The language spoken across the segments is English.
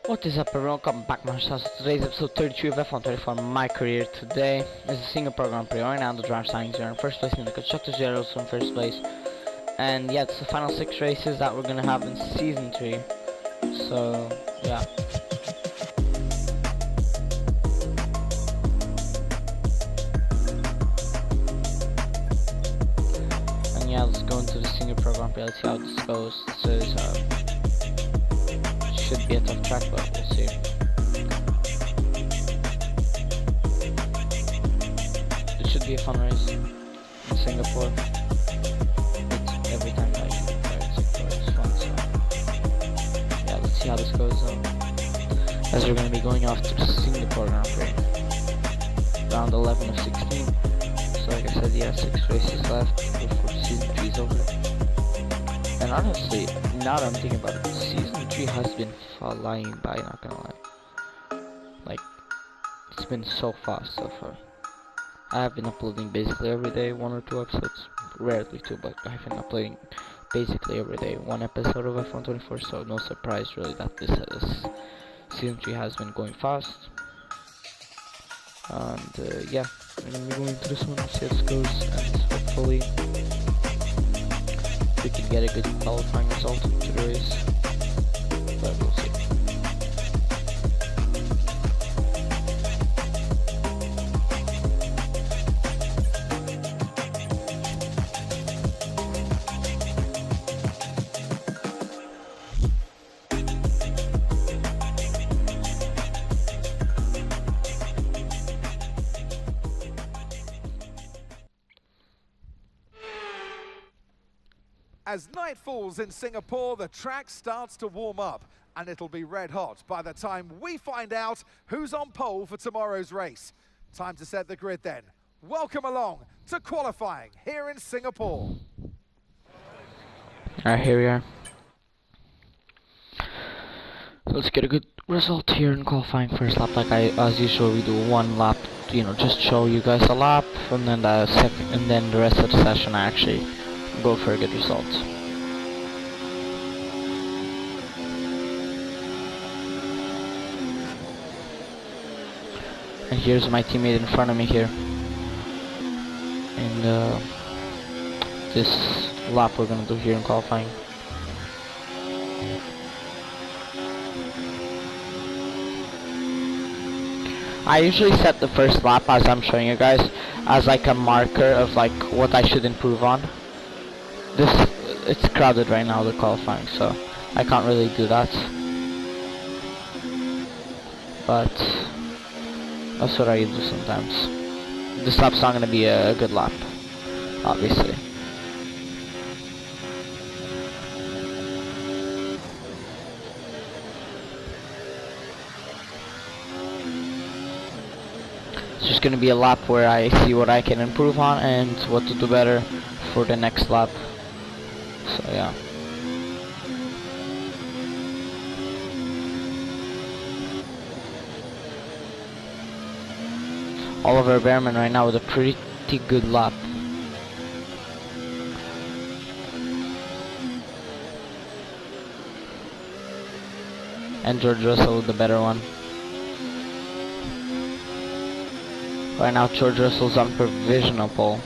What is up everyone, welcome back to my channel. Today's episode 32 of F124. My career today is a single program play. Right now the driver signs are in first place in the Constructors, are also in first place. And yeah, it's the final 6 races that we're gonna have in season 3. So yeah. And yeah, let's go into the single program play. Let's see how this goes. This is should be a tough track, but we'll see. It should be a fun race in Singapore. It's every time I Singapore it's fun, so yeah, let's see how this goes as we're gonna be going off to the Singapore Grand Prix. Round 11 of 16. So like I said, yeah, 6 races left before season 3 is over. And honestly, now that I'm thinking about it, season 3 has been flying by, not gonna lie. Like, it's been so fast so far. I have been uploading basically every day, 1 or 2 episodes. Rarely 2, but I've been uploading basically every day 1 episode of F124, so no surprise really that this season 3 has been going fast. And yeah, we're gonna be going into this one, see how this goes, and hopefully we can get a good qualifying result to the race, but we'll see. As night falls in Singapore, the track starts to warm up, and it'll be red hot by the time we find out who's on pole for tomorrow's race. Time to set the grid then. Welcome along to qualifying here in Singapore. Alright, here we are. So let's get a good result here in qualifying first lap. Like as usual, we do 1 lap, you know, just show you guys a lap, and then the second, and then the rest of the session I actually go for a good result. And here's my teammate in front of me here. And this lap we're gonna do here in qualifying. I usually set the first lap, as I'm showing you guys, as like a marker of like what I should improve on. It's crowded right now, the qualifying, so I can't really do that. But that's what I do sometimes. This lap's not gonna be a good lap, obviously. It's just gonna be a lap where I see what I can improve on and what to do better for the next lap. So yeah. Oliver Bearman right now with a pretty good lap. And George Russell with the better one. Right now George Russell's on provisional pole.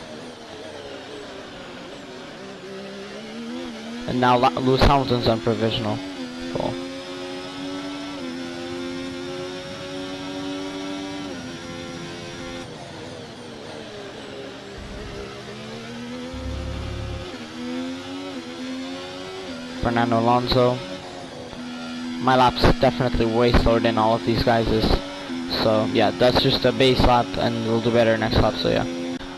And now Lewis Hamilton's on provisional pole. Fernando Alonso. My lap's definitely way slower than all of these guys'. So yeah, that's just a base lap, and we'll do better next lap. So yeah.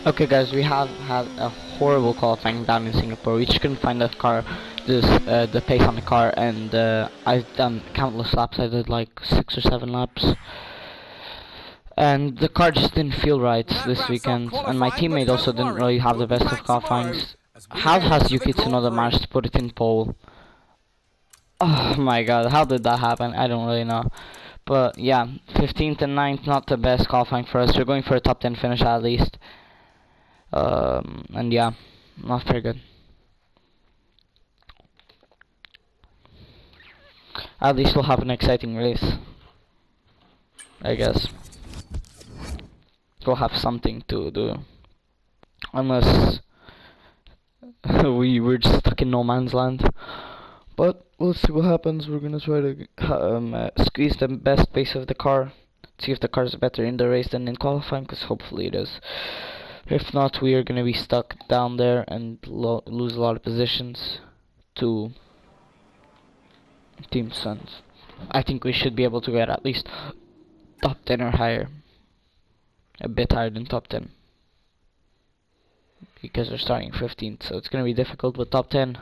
Okay guys, we have had a horrible qualifying down in Singapore. We just couldn't find the car, the pace on the car, and I've done countless laps. I did like 6 or 7 laps, and the car just didn't feel right this weekend. And my teammate also didn't really have the best of qualifying. How has Yuki Tsunoda managed to put it in pole? Oh my god, how did that happen? I don't really know. But yeah, 15th and 9th, not the best qualifying for us. We're going for a top 10 finish at least. And yeah, not very good. At least we'll have an exciting race, I guess. We'll have something to do. Unless we're just stuck in no man's land. But we'll see what happens. We're gonna try to squeeze the best pace of the car. See if the car is better in the race than in qualifying, because hopefully it is. If not, we are gonna be stuck down there and lose a lot of positions to Team Suns. I think we should be able to get at least top 10 or higher. A bit higher than top 10. Because we're starting 15th, so it's gonna be difficult, but top 10.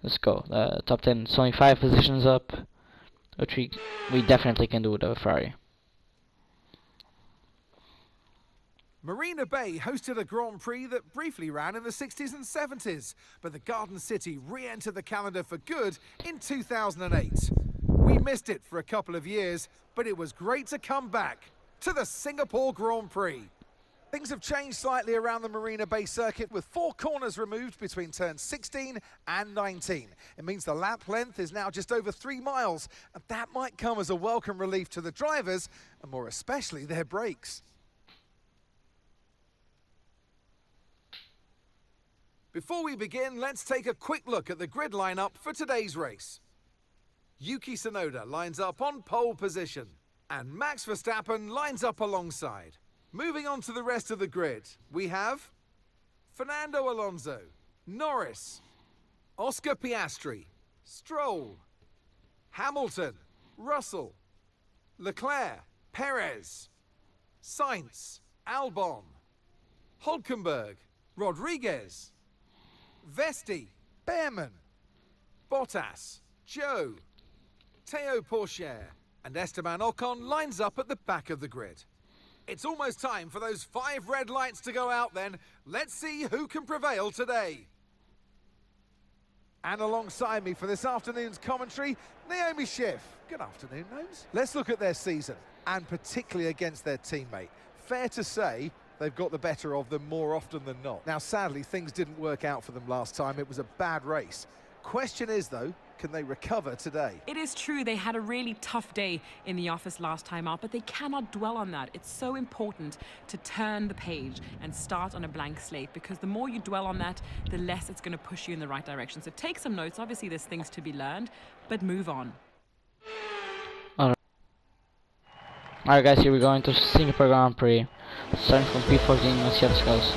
Let's go. Top 10 is only 5 positions up, which we definitely can do with a Ferrari. Marina Bay hosted a Grand Prix that briefly ran in the 60s and 70s, but the Garden City re-entered the calendar for good in 2008. We missed it for a couple of years, but it was great to come back to the Singapore Grand Prix. Things have changed slightly around the Marina Bay circuit, with 4 corners removed between turns 16 and 19. It means the lap length is now just over 3 miles, and that might come as a welcome relief to the drivers, and more especially their brakes. Before we begin, let's take a quick look at the grid lineup for today's race. Yuki Tsunoda lines up on pole position, and Max Verstappen lines up alongside. Moving on to the rest of the grid, we have Fernando Alonso, Norris, Oscar Piastri, Stroll, Hamilton, Russell, Leclerc, Perez, Sainz, Albon, Hulkenberg, Rodriguez, Vesti, Behrman, Bottas, Joe, Théo Pourchaire, and Esteban Ocon lines up at the back of the grid. It's almost time for those 5 red lights to go out then. Let's see who can prevail today. And alongside me for this afternoon's commentary, Naomi Schiff. Good afternoon, Gnomes. Let's look at their season, and particularly against their teammate. Fair to say, they've got the better of them more often than not. Now, sadly, things didn't work out for them last time. It was a bad race. Question is, though, can they recover today? It is true, they had a really tough day in the office last time out, but they cannot dwell on that. It's so important to turn the page and start on a blank slate, because the more you dwell on that, the less it's going to push you in the right direction. So take some notes. Obviously, there's things to be learned, but move on. Alright guys, here we go into Singapore Grand Prix. Starting from P14, let's see how this goes.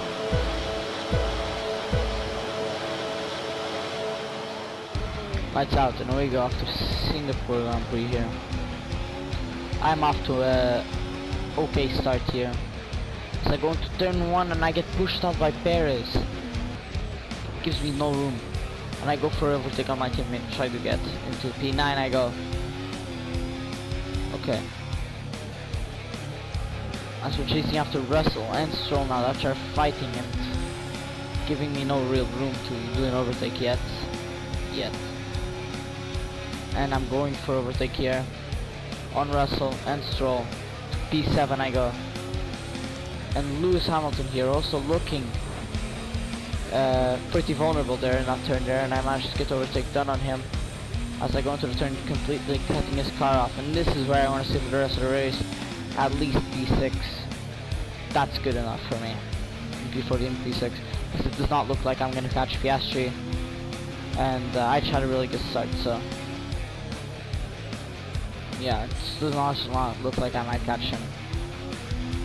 Lights out, and away we go off to Singapore Grand Prix here. I'm off to a okay start here. So I go into turn 1 and I get pushed out by Perez. Gives me no room. And I go for a overtake on my teammate, try to get into P9 I go. Okay. As we're chasing after Russell and Stroll now, that are fighting and giving me no real room to do an overtake yet. And I'm going for overtake here on Russell and Stroll. P7 I go. And Lewis Hamilton here also looking pretty vulnerable there in that turn there, and I managed to get overtake done on him as I go into the turn, completely cutting his car off. And this is where I want to see for the rest of the race. At least P6. That's good enough for me. P14, P6. Because it does not look like I'm going to catch Piastri. And I just had a really good start, so... yeah, it does not look like I might catch him.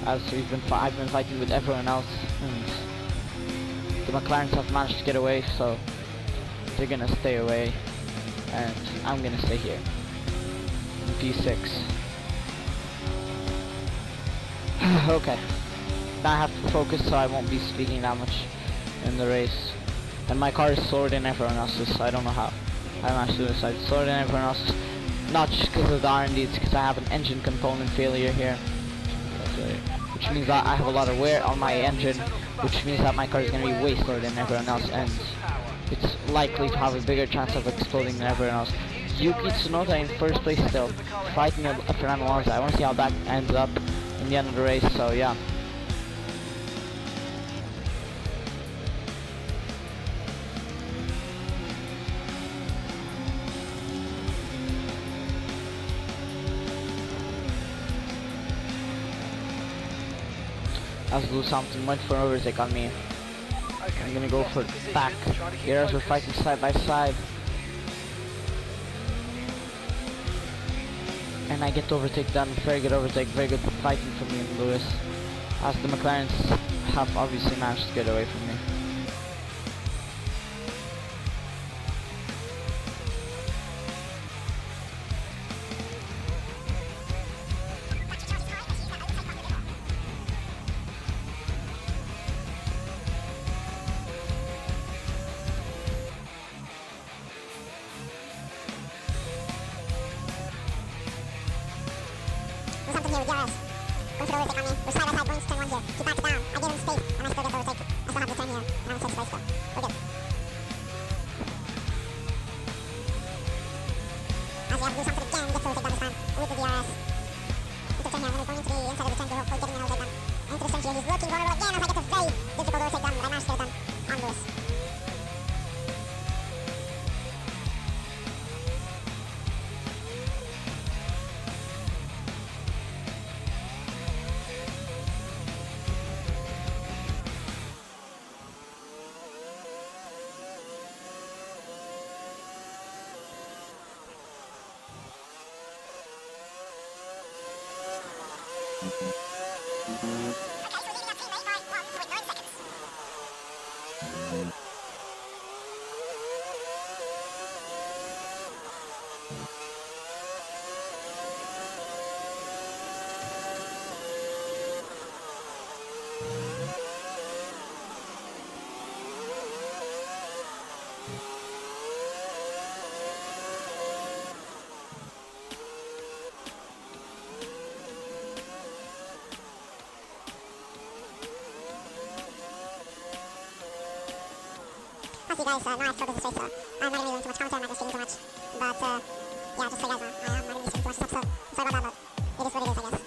As I've been fighting with everyone else. And the McLarens have managed to get away, so... they're going to stay away. And I'm going to stay here. P6. Okay, now I have to focus so I won't be speaking that much in the race. And my car is slower than everyone else's, I don't know how I managed to do this. It's slower than everyone else's, not just because of the R&D, it's because I have an engine component failure here. Which means that I have a lot of wear on my engine, which means that my car is going to be way slower than everyone else, and it's likely to have a bigger chance of exploding than everyone else. Yuki Tsunoda in first place still, fighting Fernando Alonso. I want to see how that ends up in the end of the race, so yeah. has to do something, went for an overtake on me. I'm gonna go for back. Here as we're fighting side by side. And I get the overtake done, very good overtake, very good fighting from me and Lewis. As the McLarens have obviously managed to get away from me. Something here with DRS. Going for the overtake on me. We're side by side, going to turn 1 here. He backed down. I gave him space, and I still get the overtake. I still have the turn here, and I'm in 6th place still. We're good. As we have to do something again, get the overtake done this time with the DRS. Into the turn here, and then we're going into the inside of the turn to hopefully getting an overtake done. Into the center here, he's looking vulnerable again as I get the very difficult overtake done, but I managed to get it done on Lewis. You guys know I've struggled this race, so I'm not going to be doing too much commentary, I'm not going to speak too much. But, yeah, just so you guys know, I'm not going to be speaking too much stuff, so I'm sorry about that, but it is what it is, I guess.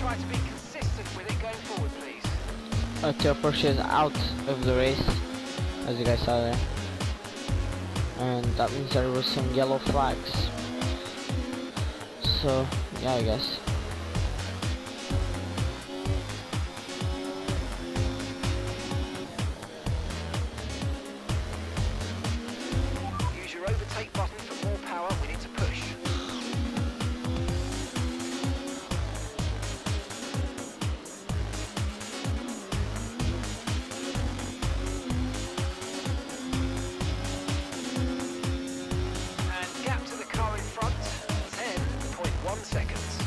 try to be consistent with it going forward, please. Theo Porsche is out of the race, as you guys saw there. And that means there were some yellow flags. So, yeah, I guess. Use your overtake button for more power. We need to push. And gap to the car in front, 10.1 seconds.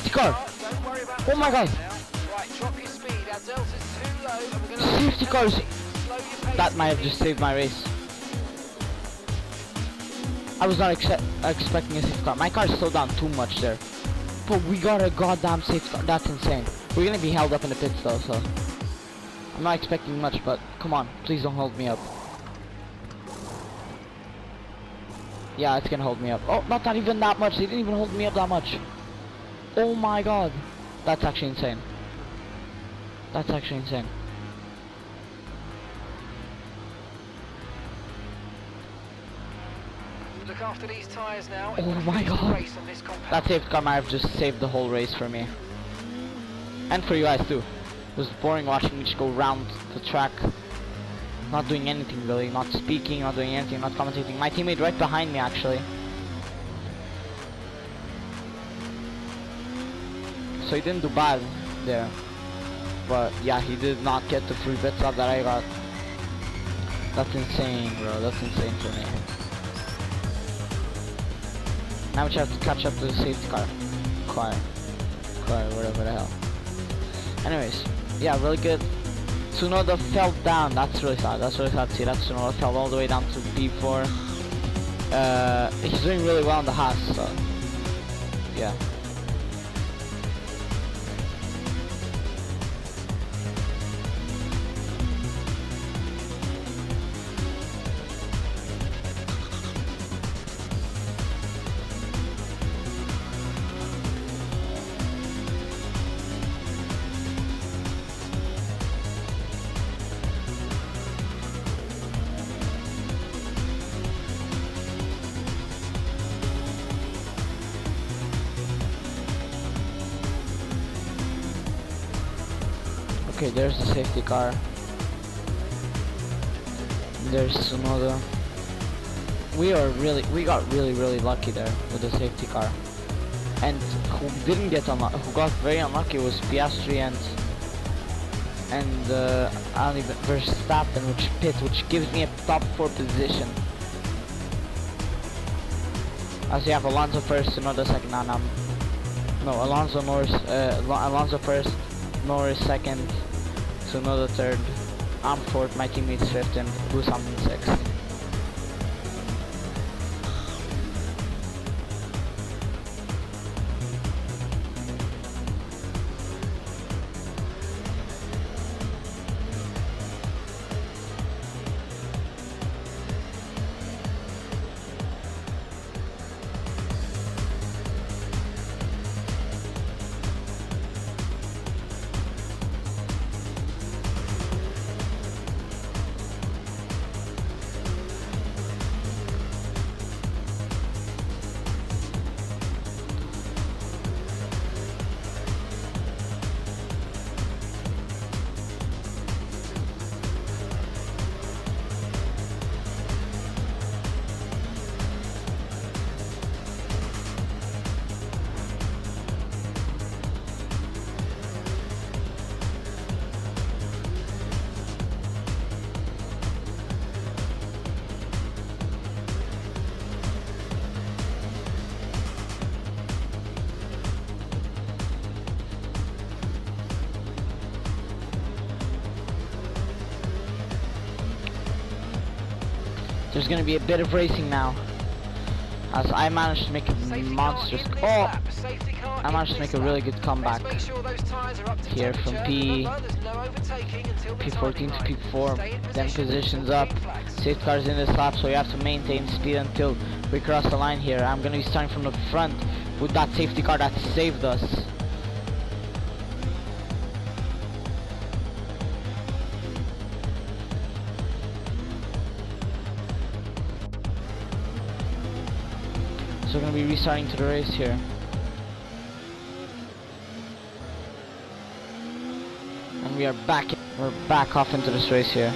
Safety car! Don't worry about Oh my god! now. Right, drop your speed. Our delta's too low, and we're going to Safety cars! slow your pace. That might have just saved my race. I was not expecting a safety car. My car slowed down too much there. But we got a goddamn safety car. That's insane. We're gonna be held up in the pits though, so I'm not expecting much, but come on, please don't hold me up. Yeah, it's gonna hold me up. Oh, not even that much. They didn't even hold me up that much. Oh my god. That's actually insane. That's actually insane. Look after these tyres now. Oh my god. That safety car might have just saved the whole race for me. And for you guys too. It was boring watching me just go round the track. Not doing anything really. Not speaking, not doing anything, not commentating. My teammate right behind me actually. So he didn't do bad there. But yeah, he did not get the free bits up that I got. That's insane, bro. That's insane for me. Now we just have to catch up to the safety car. Car, whatever the hell. Anyways, yeah, really good. Tsunoda fell down. That's really sad. That's really sad to see that Tsunoda fell all the way down to P4. He's doing really well on the Haas, so yeah. Okay, there's the safety car. There's Tsunoda. We got really lucky there with the safety car. And who didn't get unlucky, who got very unlucky was Piastri and I don't even Verstappen, which gives me a top 4 position. As you have Alonso first, Tsunoda second, Alonso Norris, Alonso first, Norris second, Tsunoda third, I'm fourth, my teammates fifth, and Lewis Hamilton sixth. There's gonna be a bit of racing now, as I managed to make a monstrous. Oh, I managed to make a really good comeback here from P14 to P4. Then positions up. Safety cars in this lap, so you have to maintain speed until we cross the line here. I'm gonna be starting from the front with that safety car that saved us. So we're going to be restarting to the race here. And we're back off into this race here.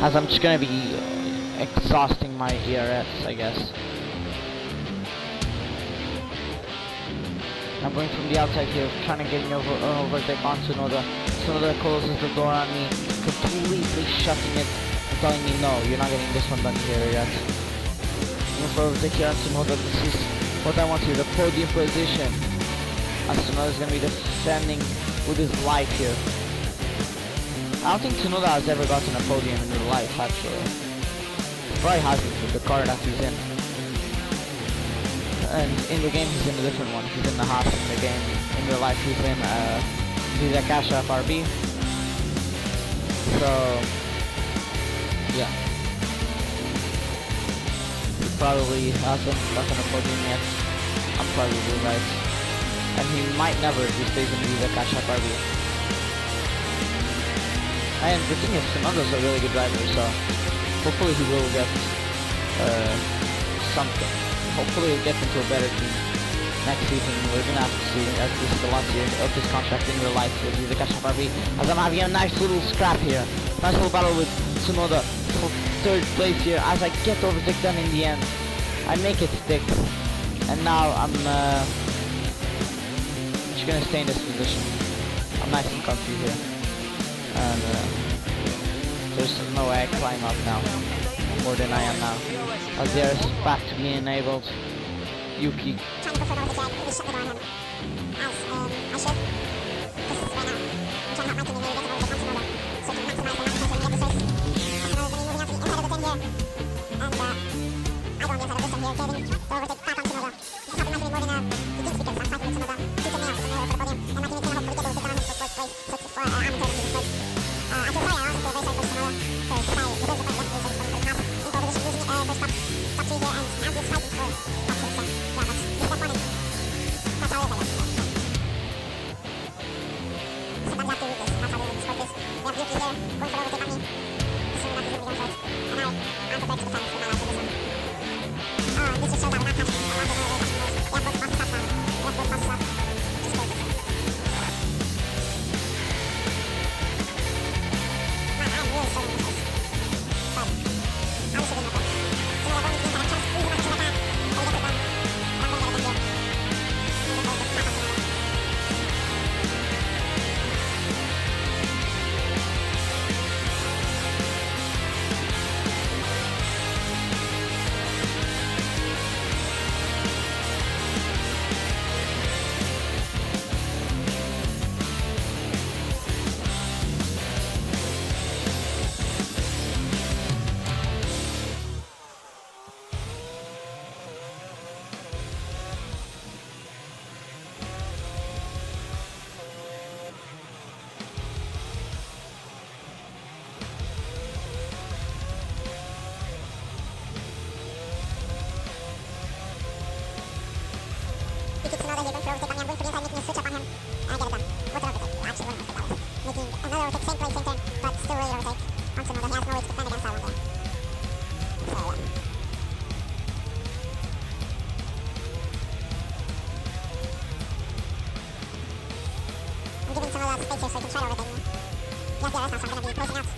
As I'm just going to be exhausting my ERS, I guess. I'm going from the outside here, trying to get an overtake on Tsunoda. Tsunoda closes the door on me, completely shutting it, and telling me, no, you're not getting this one done here yet. For overtake here on Tsunoda, this is what I want here, the podium position. As Tsunoda's gonna be defending with his life here. I don't think Tsunoda has ever gotten a podium in real life, actually. He probably hasn't with the car that he's in. And in the game he's in a different one. He's in the Haas in the game. In real life he's in the Akasha FRB. So yeah. He probably hasn't gotten a podium yet. I'm probably right. And he might never if he stays in the Akasha FRB. And the thing is, Tsunoda's a really good driver, so hopefully he will get something. Hopefully he'll get into a better team next season. We're gonna have to see, as this is the last year of his contract in real life with the Akasha FRB. As I'm having a nice little scrap here. Nice little battle with Tsunoda for 3rd place here. As I get to overtake them in the end, I make it stick. And now I'm just gonna stay in this position. I'm nice and comfy here. And there's no way I climb up now, more than I am now. As there is back to being enabled. Yuki. Trying to go for an overtake, really shut the door on him. As I should. Because right now, I'm trying to help my team really get an overtake on Tsunoda. So to maximize the amount of time to get this race. Tsunoda's going to be moving out to the inside of the 10 here. And I go on the inside of this 10 here, getting the overtake back on Tsunoda. This is helping my team more than he thinks because I'm fighting with Tsunoda. He's a nail for the podium. And my team is going to hopefully get the overtake on him for 4th place. So for I'm in 3rd in this place. I feel sorry, I also feel very sorry for Tsunoda. Because if I deserve the point left position from the past, in pole position, losing for top 3 here, and Andrew's fighting for top 2, so yeah, that's step 1 in. That's how it is, I guess. Sometimes you have to read this, that's how they read this sport is. We have Yuki here, going for overtake on me. Assuming that he's going to be going for it. And I'm prepared to defend for my life for this one. Oh, this just shows that we're not catching a lot of the catching those. We have both bosses up now. We have both bosses up. Which is great. Man, I'm really struggling with this. But I wish we didn't have that. So now they're going to be inside. I'm trying to squeeze as much as I can. Try to get this done. But I'm going to get it done here. I'm going to get it done. Tsunoda here going for overtake on me. I'm going for the inside, making a switch up on him. And I get it done. What's an overtake? Well, actually, what an overtake that was. Making another overtake, same place, same turn, but still really overtake on Tsunoda. He has no way to defend against that one there. So, yeah. I'm giving Tsunoda space here so he can try to overtake me. He has the RS now, so I'm going to be closing out the point here.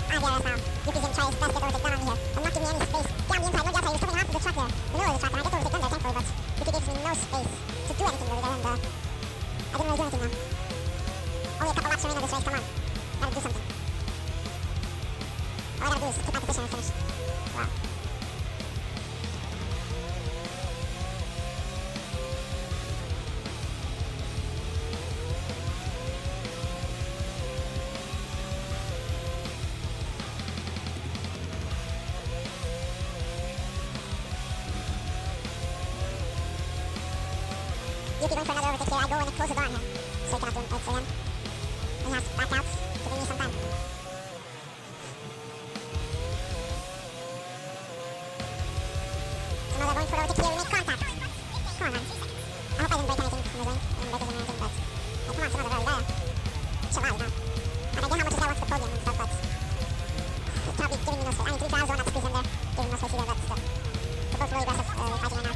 The RS now. Yuki's going to try his best to get overtake down on me here. I'm not giving me any space. Down the inside, no the outside. He's coming onto the track there. The middle of the track, and I get to overtake them there, thankfully, but Yuki gives me no space to do anything really there, and I didn't really do anything now. Only a couple laps remaining of this race, come on. Gotta do something. All I gotta do is keep my position and finish. Wow. Yuki going for another overtake here. I go and close the door on him. So he cannot do it for him. He has to back out to give me some time. Tsunoda going for overtake here. We make contact. Come on, man. I hope I didn't break anything in the lane. I didn't break anything or anything, but... Hey, come on, Tsunoda, bro. You gotta... chill out, you know. And I get how much this guy wants the podium and stuff, but... He cannot be giving me no space. I mean, 3 cars, one not squeeze in there. Giving no space either, but still. They're both really aggressive fighting right now.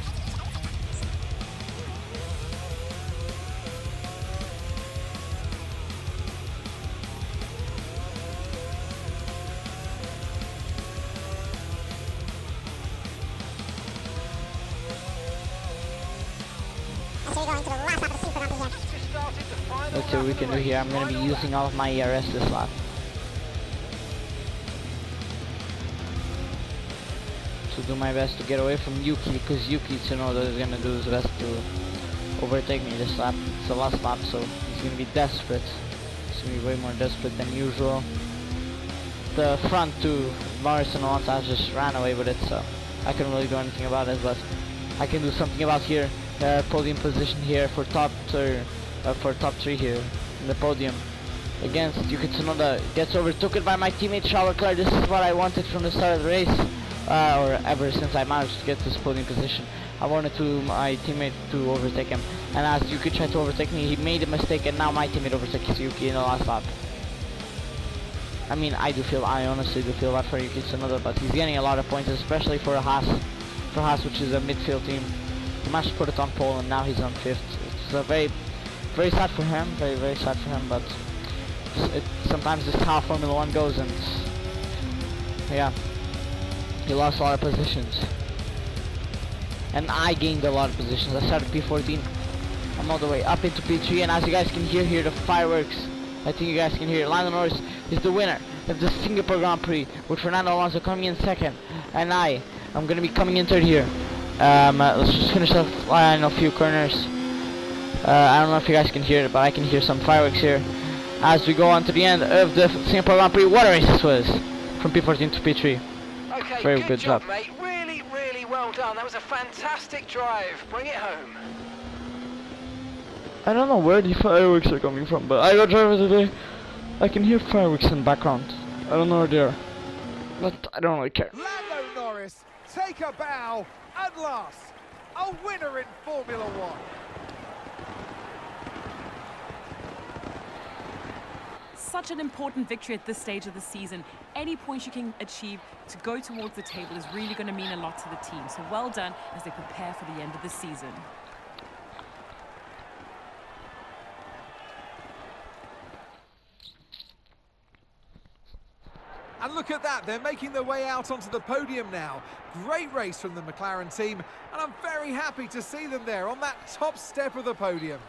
let's see what we can do here. I'm gonna be using all of my ERS this lap. To do my best to get away from Yuki, because Yuki Tsunoda is gonna do his best to overtake me this lap. It's the last lap, so he's gonna be desperate. He's gonna be way more desperate than usual. The front two, Norris and Alonso, just ran away with it, so I couldn't really do anything about it, but I can do something about here. Podium position here for top three here in the podium against Yuki Tsunoda. Gets overtook by my teammate Charles Leclerc. This is what I wanted from the start of the race, or ever since I managed to get this podium position. I wanted my teammate to overtake him, and as Yuki tried to overtake me, he made a mistake, and now my teammate overtakes Yuki in the last lap. I mean, I honestly do feel bad for Yuki Tsunoda, but he's getting a lot of points, especially for Haas, which is a midfield team. He managed to put it on pole, and now he's on 5th. It's a very, very sad for him, very sad for him, but sometimes this is how Formula 1 goes, and yeah, he lost a lot of positions. And I gained a lot of positions. I started P14. I'm all the way up into P3, and as you guys can hear the fireworks. I think you guys can hear it. Lando Norris is the winner of the Singapore Grand Prix, with Fernando Alonso coming in 2nd, and I'm going to be coming in 3rd here. Let's just finish off a few corners. I don't know if you guys can hear it, but I can hear some fireworks here as we go on to the end of the Singapore Grand Prix. What a race this was, from P14 to P3. Okay, Very good job, mate. Really, really well done. That was a fantastic drive. Bring it home. I don't know where the fireworks are coming from, but I got driver today. I can hear fireworks in the background. I don't know where they are, but I don't really care. Lando Norris, take a bow, at last, a winner in Formula 1. Such an important victory at this stage of the season. Any points you can achieve to go towards the table is really going to mean a lot to the team. So well done as they prepare for the end of the season. And look at that, they're making their way out onto the podium now. Great race from the McLaren team, and I'm very happy to see them there on that top step of the podium.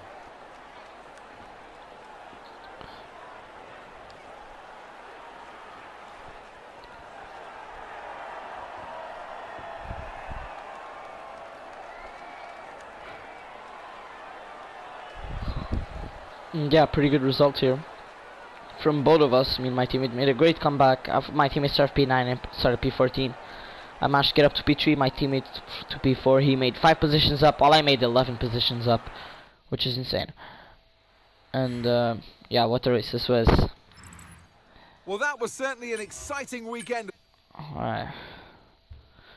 Yeah, pretty good results here from both of us. I mean, my teammate made a great comeback. My teammate started P9 and started P14. I managed to get up to P3, my teammate to P4. He made 5 positions up, while I made 11 positions up, which is insane. And yeah, what a race this was. Well, that was certainly an exciting weekend. Alright.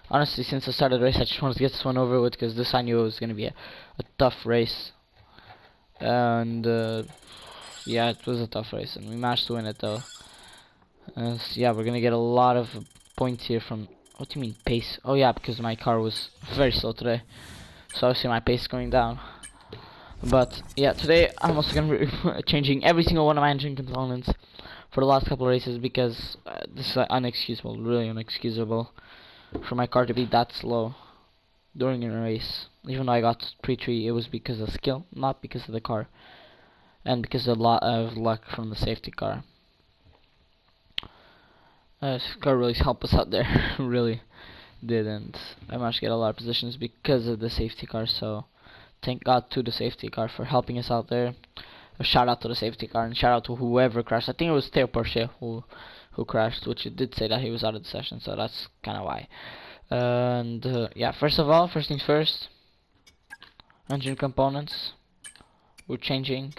Honestly, since I started the race, I just wanted to get this one over with, because this I knew it was going to be a tough race. And yeah, it was a tough race, and we managed to win it though. So yeah, we're gonna get a lot of points here from. What do you mean pace? Oh yeah, because my car was very slow today, so obviously my pace is going down. But yeah, today I'm also gonna be changing every single one of my engine components for the last couple of races, because this is unexcusable, really unexcusable, for my car to be that slow during a race. Even though I got P3, it was because of skill, not because of the car, and because of a lot of luck from the safety car. This car really helped us out there, really did, and I managed to get a lot of positions because of the safety car, so thank God to the safety car for helping us out there. A shout out to the safety car, and shout out to whoever crashed. I think it was Theo Porsche who crashed, which it did say that he was out of the session, so that's kind of why. And yeah, first things first, engine components, we're changing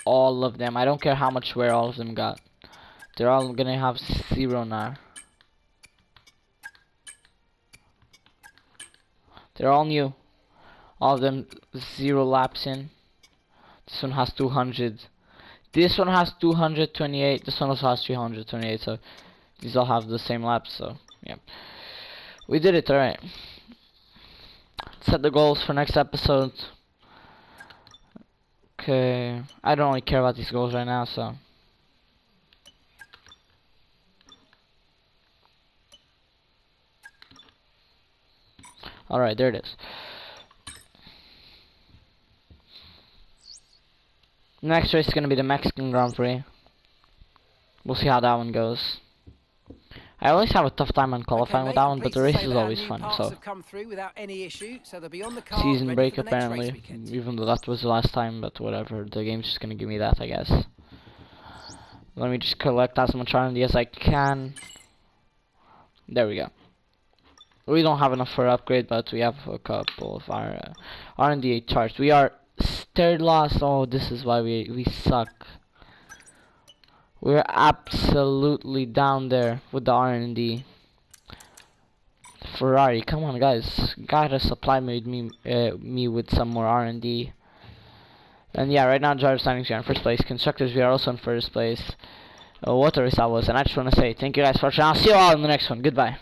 all of them. I don't care how much wear all of them got, they're all gonna have 0 now. They're all new, all of them 0 laps in. This one has 200, this one has 228, this one also has 328, so these all have the same laps, so yeah. We did it, alright. Set the goals for next episode. Okay, I don't really care about these goals right now, so. Alright, there it is. Next race is gonna be the Mexican Grand Prix. We'll see how that one goes. I always have a tough time on qualifying with that one, but the race is always fun. So season break apparently, even though that was the last time, but whatever. The game's just gonna give me that, I guess. Let me just collect as much R&D as I can. There we go. We don't have enough for upgrade, but we have a couple of our R&D charged. We are third last. Oh, this is why we suck. We're absolutely down there with the R&D. Ferrari, come on guys, gotta supply me with some more R&D. And yeah, right now driver standings we are in first place. Constructors we are also in first place. What a race that was, and I just want to say thank you guys for watching. I'll see you all in the next one. Goodbye.